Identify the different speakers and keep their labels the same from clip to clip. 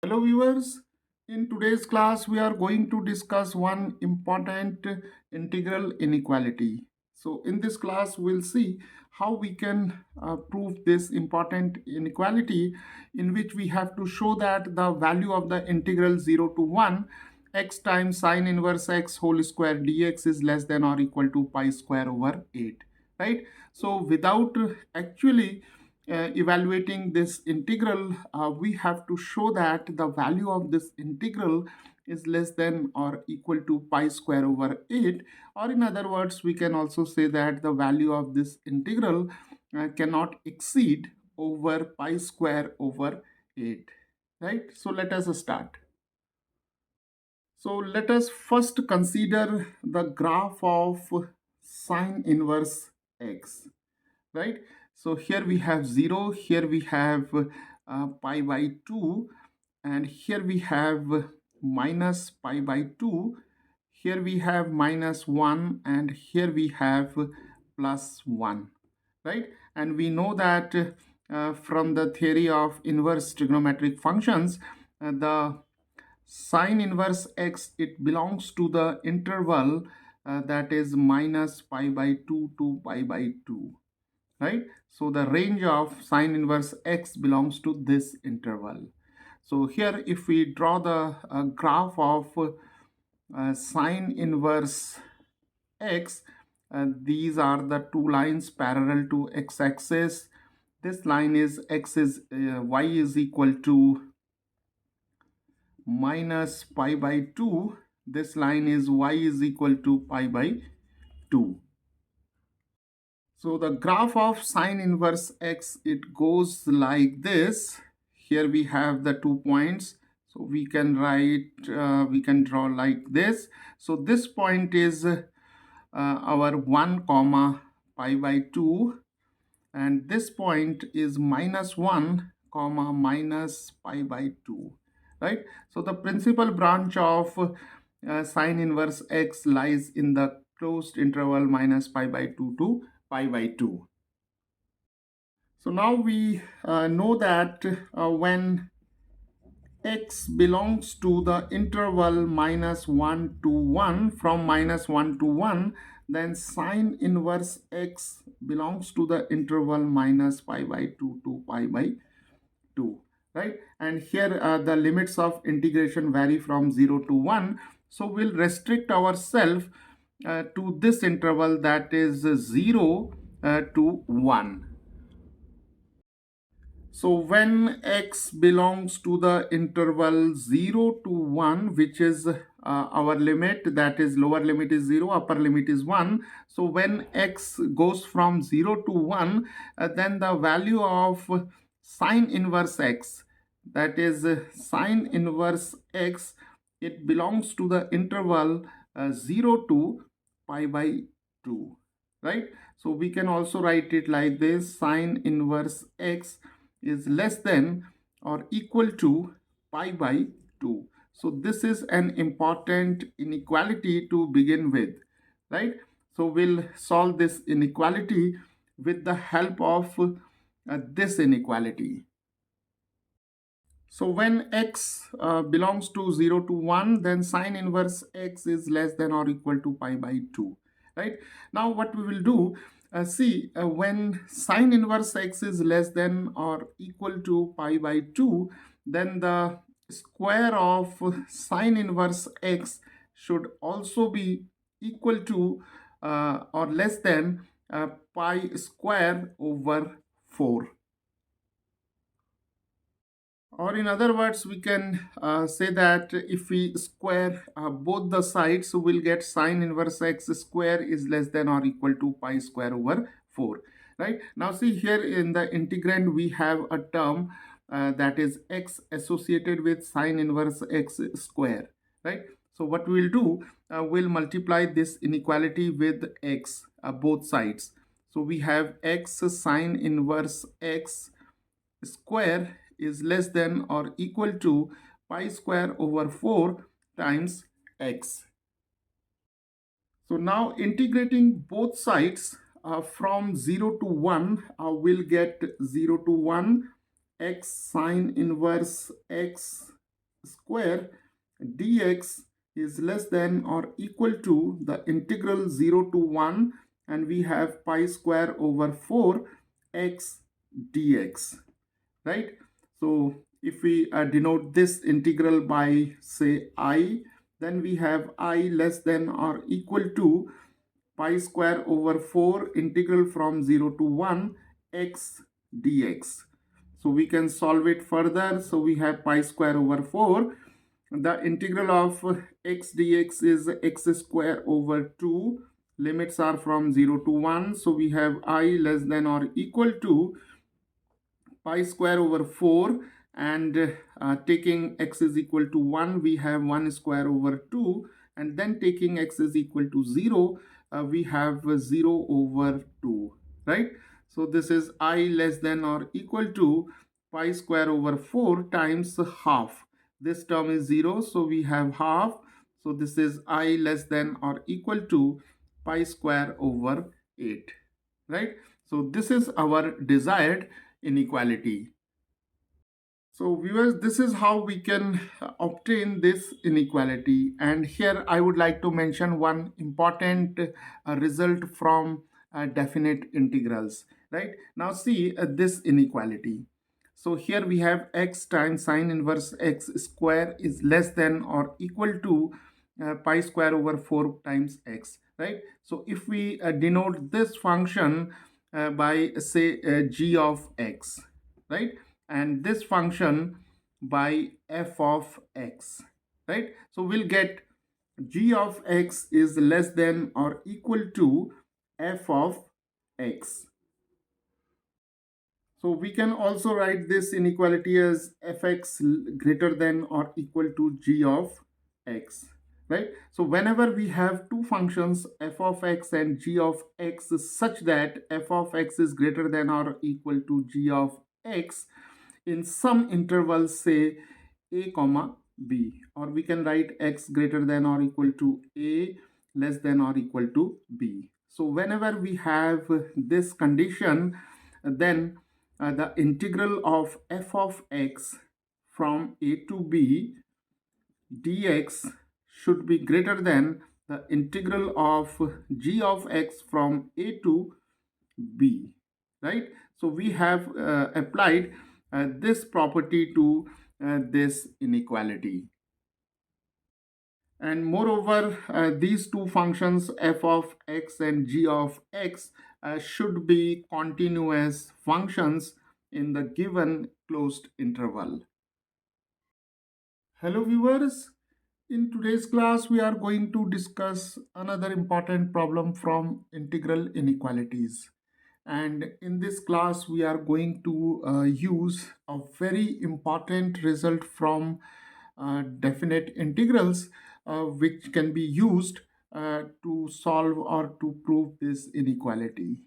Speaker 1: Hello viewers, in today's class we are going to discuss one important integral inequality. So in this class we'll see how we can prove this important inequality, in which we have to show that the value of the integral 0 to 1 x times sine inverse x whole square dx is less than or equal to pi square over 8, right? So without actually evaluating this integral, we have to show that the value of this integral is less than or equal to pi square over 8, or in other words we can also say that the value of this integral cannot exceed over pi square over 8, right? So let us start. So let us first consider the graph of sine inverse x, right? So here we have 0, here we have pi by 2, and here we have minus pi by 2, here we have minus 1, and here we have plus 1, right? And we know that from the theory of inverse trigonometric functions, the sine inverse x, it belongs to the interval that is minus pi by 2 to pi by 2, right? So the range of sine inverse x belongs to this interval. So here if we draw the graph of sine inverse x, these are the two lines parallel to x-axis. This line is y is equal to minus pi by 2. This line is y is equal to pi by 2. So the graph of sine inverse x, it goes like this. Here we have the 2 points. So we can we can draw like this. So this point is our 1 comma pi by 2, and this point is minus 1 comma minus pi by 2, right? So the principal branch of sine inverse x lies in the closed interval minus pi by 2 to pi by 2. So now we know that when x belongs to the interval minus 1 to 1, from minus 1 to 1, then sine inverse x belongs to the interval minus pi by 2 to pi by 2, right? And here the limits of integration vary from 0 to 1. So we'll restrict ourselves to this interval, that is 0 to 1. So when x belongs to the interval 0 to 1, which is our limit, that is lower limit is 0, upper limit is 1. So when x goes from 0 to 1, then the value of sine inverse x, that is sine inverse x, it belongs to the interval 0 to pi by 2, right? So we can also write it like this: sine inverse x is less than or equal to pi by 2. So this is an important inequality to begin with, right? So we'll solve this inequality with the help of this inequality. So when x belongs to 0 to 1, then sine inverse x is less than or equal to pi by 2, right? Now what we will do, when sine inverse x is less than or equal to pi by 2, then the square of sine inverse x should also be equal to or less than pi square over 4. Or in other words, we can say that if we square both the sides, so we'll get sine inverse x square is less than or equal to pi square over 4. Right? Now see here in the integrand, we have a term that is x associated with sine inverse x square. Right? So what we'll do, we'll multiply this inequality with x both sides. So we have x sine inverse x square is less than or equal to pi square over 4 times x. So now integrating both sides from 0 to 1, we'll get 0 to 1 x sine inverse x square dx is less than or equal to the integral 0 to 1, and we have pi square over 4 x dx, right? So if we denote this integral by say I, then we have I less than or equal to pi square over 4 integral from 0 to 1 x dx. So we can solve it further. So we have pi square over 4. The integral of x dx is x square over 2. Limits are from 0 to 1. So we have I less than or equal to pi square over 4, and taking x is equal to 1, we have 1 square over 2, and then taking x is equal to 0, we have 0 over 2, right? So this is I less than or equal to pi square over 4 times half. This term is 0, so we have half. So this is I less than or equal to pi square over 8, right? So this is our desired inequality. So viewers, this is how we can obtain this inequality. And here I would like to mention one important result from definite integrals, right? Now see this inequality. So here we have x times sine inverse x square is less than or equal to pi square over 4 times x, right? So if we denote this function by say g of x, right? And this function by f of x, right? So we'll get g of x is less than or equal to f of x. So we can also write this inequality as fx greater than or equal to g of x, right? So whenever we have two functions f of x and g of x such that f of x is greater than or equal to g of x in some intervals, say a comma b, or we can write x greater than or equal to a less than or equal to b. So whenever we have this condition, then the integral of f of x from a to b dx should be greater than the integral of g of x from a to b, right? So we have applied this property to this inequality. And moreover, these two functions f of x and g of x should be continuous functions in the given closed interval. Hello viewers, in today's class we are going to discuss another important problem from integral inequalities. And in this class we are going to use a very important result from definite integrals which can be used to solve or to prove this inequality,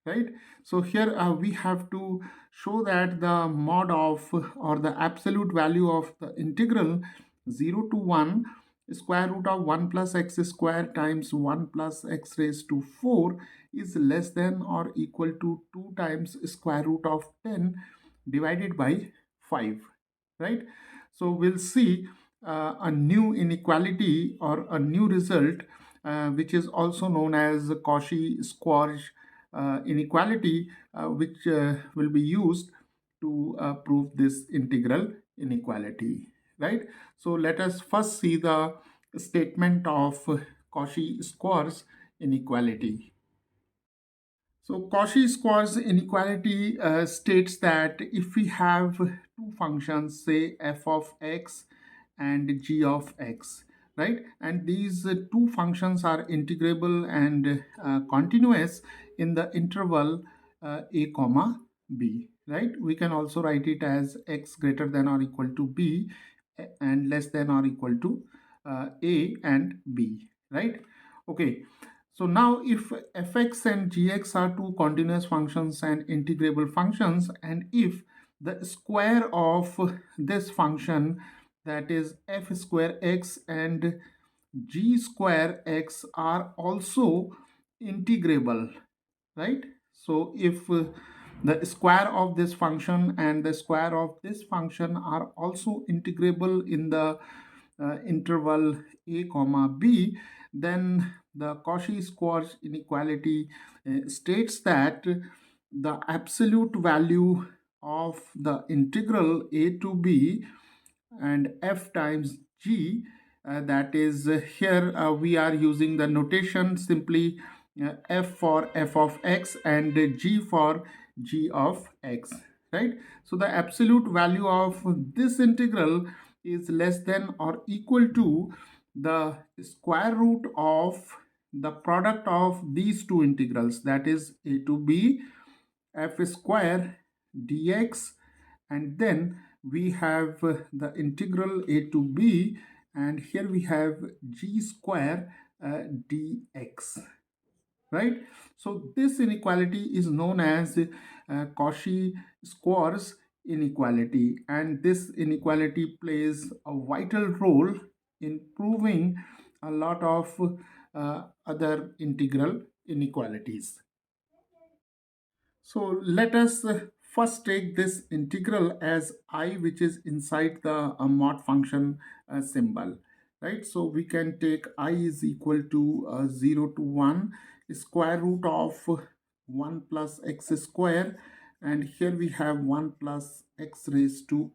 Speaker 1: right? So here we have to show that the mod of or the absolute value of the integral 0 to 1 square root of 1 plus x square times 1 plus x raised to 4 is less than or equal to 2 times square root of 10 divided by 5, right? So we'll see a new inequality or a new result which is also known as Cauchy-Squarge inequality, which will be used to prove this integral inequality, right? So let us first see the statement of Cauchy-Squarge inequality. So Cauchy-Squarge inequality states that if we have two functions, say f of x and g of x, right? And these two functions are integrable and continuous in the interval a comma b, right? We can also write it as x greater than or equal to b and less than or equal to a and b, right? Okay. So now if fx and gx are two continuous functions and integrable functions, and if the square of this function, that is f square x and g square x, are also integrable, right? So if the square of this function and the square of this function are also integrable in the interval a comma b, then the Cauchy-Schwarz inequality states that the absolute value of the integral a to b and f times g, that is here we are using the notation simply f for f of x and g for g of x, right? So the absolute value of this integral is less than or equal to the square root of the product of these two integrals, that is a to b f square dx, and then we have the integral a to b, and here we have g square dx, right? So this inequality is known as Cauchy-Schwarz inequality, and this inequality plays a vital role in proving a lot of other integral inequalities. So let us first take this integral as I, which is inside the mod function symbol, right? So we can take I is equal to 0 to 1 square root of 1 plus x square, and here we have 1 plus x raised to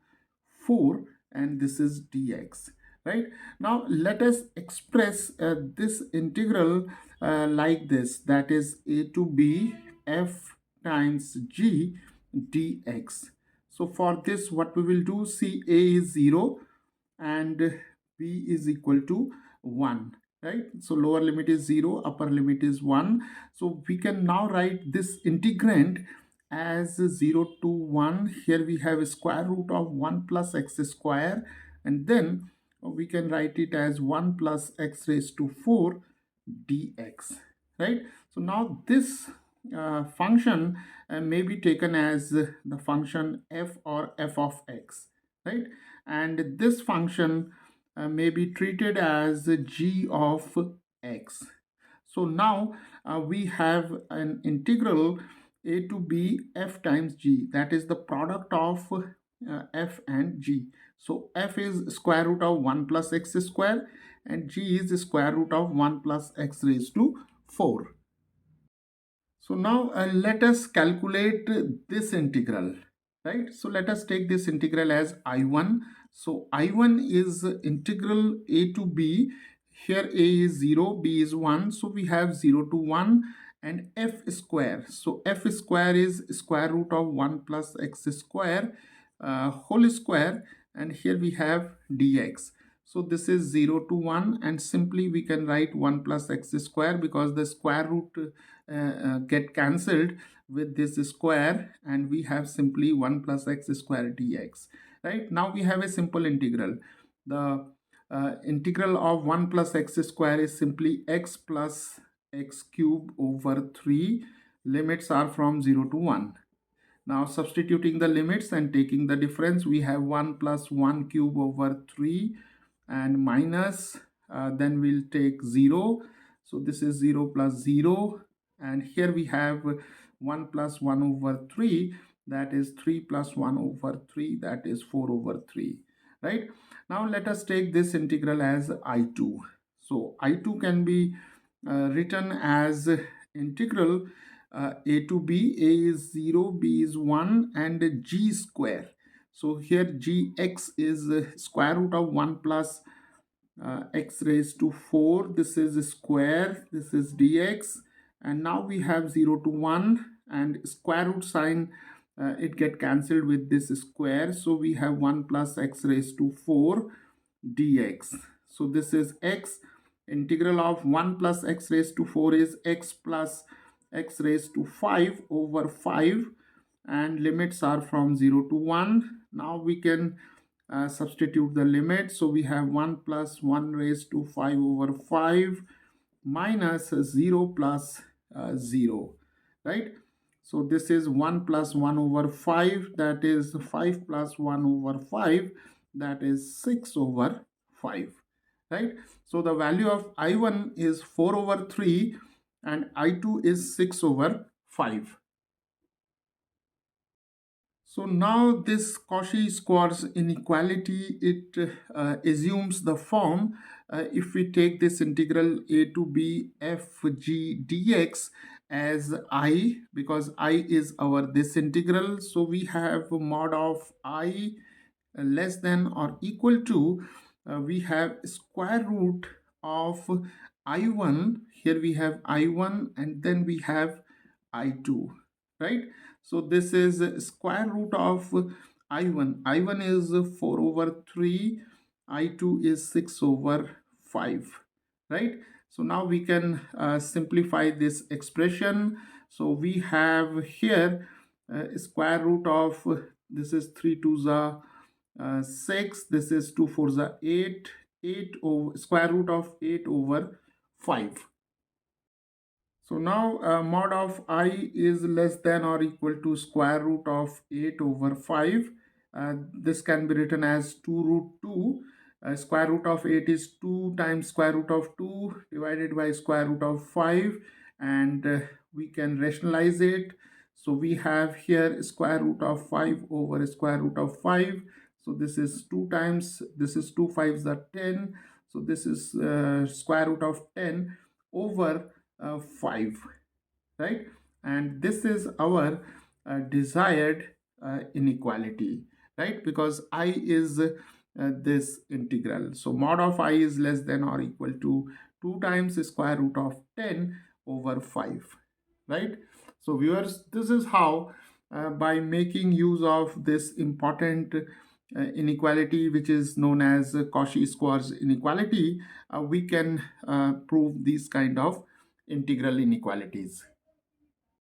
Speaker 1: 4, and this is dx, right? Now let us express this integral like this, that is a to b f times g dx. So for this, what we will do, see, a is 0 and b is equal to 1, right? So lower limit is 0, upper limit is 1. So we can now write this integrand as 0 to 1. Here we have a square root of 1 plus x square, and then we can write it as 1 plus x raised to 4 dx, right? So now this function may be taken as the function f or f of x, right? And this function may be treated as g of x. So now we have an integral a to b f times g, that is the product of f and g. So f is square root of 1 plus x square and g is the square root of 1 plus x raised to 4. So now let us calculate this integral, right? So let us take this integral as I1. So I1 is integral a to b. Here a is 0, b is 1. So we have 0 to 1 and f square. So f square is square root of 1 plus x square whole square, and here we have dx. So this is 0 to 1, and simply we can write 1 plus x square because the square root get cancelled with this square, and we have simply 1 plus x square dx, right? Now we have a simple integral. The integral of 1 plus x square is simply x plus x cube over 3. Limits are from 0 to 1. Now substituting the limits and taking the difference, we have 1 plus 1 cube over 3 and minus, then we'll take 0. So this is 0 plus 0, and here we have 1 plus 1 over 3, that is 3 plus 1 over 3, that is 4 over 3, right? Now let us take this integral as I2. So I2 can be written as integral a to b. A is 0, b is 1, and g square. So here gx is square root of 1 plus x raised to 4. This is square, this is dx, and now we have 0 to 1 and square root sign, it get cancelled with this square. So we have 1 plus x raised to 4 dx. So this is x. Integral of 1 plus x raised to 4 is x plus x raised to 5 over 5, and limits are from 0 to 1. Now we can substitute the limit. So we have 1 plus 1 raised to 5 over 5 minus 0 plus 0, right? So this is 1 plus 1 over 5, that is 5 plus 1 over 5, that is 6 over 5, right? So the value of I1 is 4 over 3 and I2 is 6 over 5. So now this Cauchy-Squarz inequality, it assumes the form, if we take this integral a to b f g dx as I, because I is our this integral, so we have mod of I less than or equal to, we have square root of I1. Here we have I1 and then we have I2, right? So this is square root of I1. I1 is 4 over 3, I2 is 6 over 5, right? So now we can simplify this expression. So we have here square root of, this is 3 2s are 6, this is 2 4s are 8, 8 over square root of 8 over 5. So now mod of I is less than or equal to square root of 8 over 5. This can be written as 2 root 2. Square root of 8 is 2 times square root of 2 divided by square root of 5, and we can rationalize it. So we have here square root of 5 over square root of 5. So this is 2 times, this is 2 5s are 10. So this is square root of 10 over 5, right? And this is our desired inequality, right? Because I is this integral. So mod of I is less than or equal to 2 times square root of 10 over 5, right? So viewers, this is how by making use of this important inequality, which is known as Cauchy-Squarz inequality, we can prove these kind of integral inequalities.